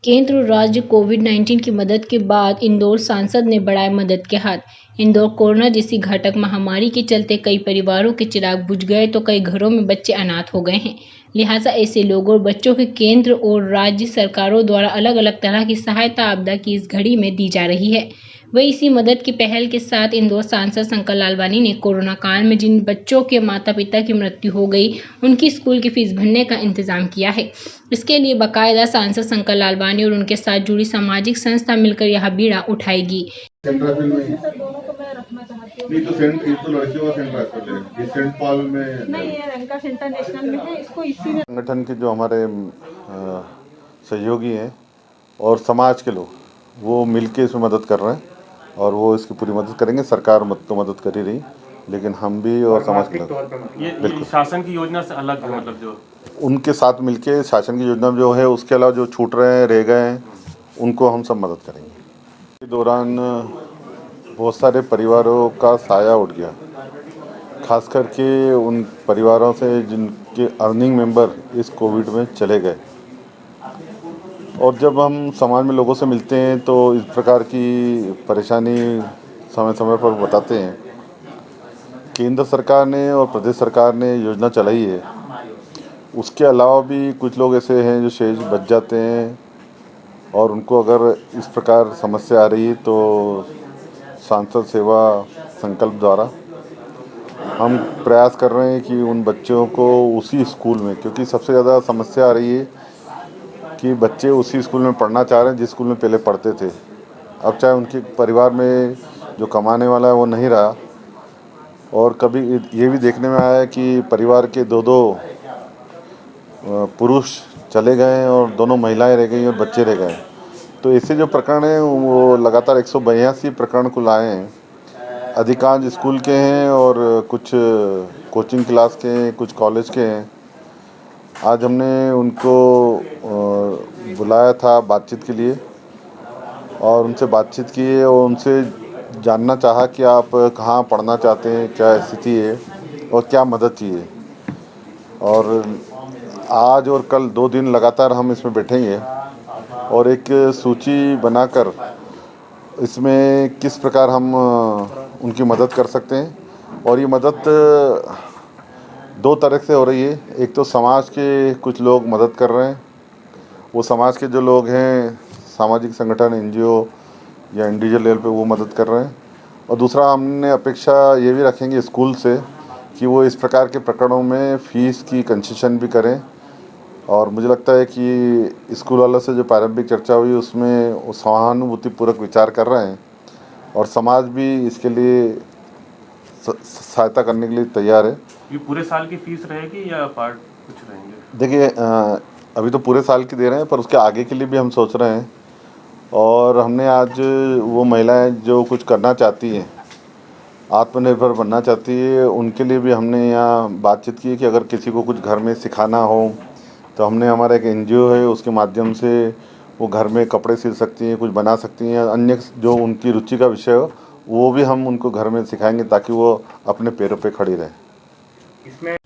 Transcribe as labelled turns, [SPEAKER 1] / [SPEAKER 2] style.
[SPEAKER 1] केंद्र और राज्य कोविड-19 की मदद के बाद इंदौर सांसद ने बढ़ाए मदद के हाथ। इंदौर कोरोना जैसी घातक महामारी के चलते कई परिवारों के चिराग बुझ गए तो कई घरों में बच्चे अनाथ हो गए हैं। लिहाजा ऐसे लोगों और बच्चों के केंद्र और राज्य सरकारों द्वारा अलग अलग तरह की सहायता आपदा की इस घड़ी में दी जा रही है। वही इसी मदद की पहल के साथ इंदौर सांसद शंकर लालवानी ने कोरोना काल में जिन बच्चों के माता पिता की मृत्यु हो गई उनकी स्कूल की फीस भरने का इंतजाम किया है। इसके लिए बाकायदा सांसद शंकर लालवानी और उनके साथ जुड़ी सामाजिक संस्था मिलकर यह बीड़ा उठाएगी।
[SPEAKER 2] दोनों को मैं रखना चाहती हूँ।
[SPEAKER 3] नहीं तो ये तो लड़कियों का सेंटर है, ये सेंट पॉल में
[SPEAKER 2] नहीं, ये रंका सेंटर नेशनल में है, इसको इसी में
[SPEAKER 4] संगठन के जो हमारे सहयोगी हैं और समाज के लोग वो मिलके इसमें मदद कर रहे हैं और वो इसकी पूरी मदद करेंगे। सरकार तो मदद कर ही रही, लेकिन हम भी और समाज के लोग
[SPEAKER 5] ये शासन की योजना से अलग है, मतलब जो
[SPEAKER 4] उनके साथ मिलके शासन की योजना जो है उसके अलावा जो छूट रहे हैं रह गए हैं उनको हम सब मदद करेंगे। इस दौरान बहुत सारे परिवारों का साया उठ गया, खास करके उन परिवारों से जिनके अर्निंग मेंबर इस कोविड में चले गए। और जब हम समाज में लोगों से मिलते हैं तो इस प्रकार की परेशानी समय समय पर बताते हैं। केंद्र सरकार ने और प्रदेश सरकार ने योजना चलाई है, उसके अलावा भी कुछ लोग ऐसे हैं जो शेष बच जाते हैं और उनको अगर इस प्रकार समस्या आ रही है तो सांसद सेवा संकल्प द्वारा हम प्रयास कर रहे हैं कि उन बच्चों को उसी स्कूल में, क्योंकि सबसे ज़्यादा समस्या आ रही है कि बच्चे उसी स्कूल में पढ़ना चाह रहे हैं जिस स्कूल में पहले पढ़ते थे। अब चाहे उनके परिवार में जो कमाने वाला है वो नहीं रहा, और कभी ये भी देखने में आया है कि परिवार के दो पुरुष चले गए और दोनों महिलाएं रह गई और बच्चे रह गए। तो ऐसे जो प्रकरण हैं वो लगातार 182 प्रकरण कुल आए हैं। अधिकांश स्कूल के हैं और कुछ कोचिंग क्लास के हैं, कुछ कॉलेज के हैं। आज हमने उनको बुलाया था बातचीत के लिए और उनसे बातचीत की है और उनसे जानना चाहा कि आप कहाँ पढ़ना चाहते हैं, क्या स्थिति है और क्या मदद चाहिए। और आज और कल 2 दिन लगातार हम इसमें बैठेंगे और एक सूची बनाकर इसमें किस प्रकार हम उनकी मदद कर सकते हैं। और ये मदद 2 तरह से हो रही है। एक तो समाज के कुछ लोग मदद कर रहे हैं, वो समाज के जो लोग हैं सामाजिक संगठन NGO या इंडिविजुअल लेवल पे वो मदद कर रहे हैं। और दूसरा हमने अपेक्षा ये भी रखेंगे स्कूल से कि वो इस प्रकार के प्रकरणों में फ़ीस की कंसेशन भी करें। और मुझे लगता है कि स्कूल वालों से जो प्रारंभिक चर्चा हुई उसमें वो सहानुभूतिपूर्वक विचार कर रहे हैं और समाज भी इसके लिए सहायता करने के लिए तैयार है।
[SPEAKER 5] ये पूरे साल की फीस रहेगी या पार्ट कुछ रहेंगे?
[SPEAKER 4] देखिए अभी तो पूरे साल की दे रहे हैं, पर उसके आगे के लिए भी हम सोच रहे हैं। और हमने आज वो महिलाएं जो कुछ करना चाहती हैं, आत्मनिर्भर बनना चाहती है, उनके लिए भी हमने यहाँ बातचीत की कि अगर किसी को कुछ घर में सिखाना हो तो हमने हमारा एक NGO है उसके माध्यम से वो घर में कपड़े सिल सकती हैं, कुछ बना सकती हैं। अन्य जो उनकी रुचि का विषय हो वो भी हम उनको घर में सिखाएंगे ताकि वो अपने पैरों पे खड़ी रहें।
[SPEAKER 5] इसमें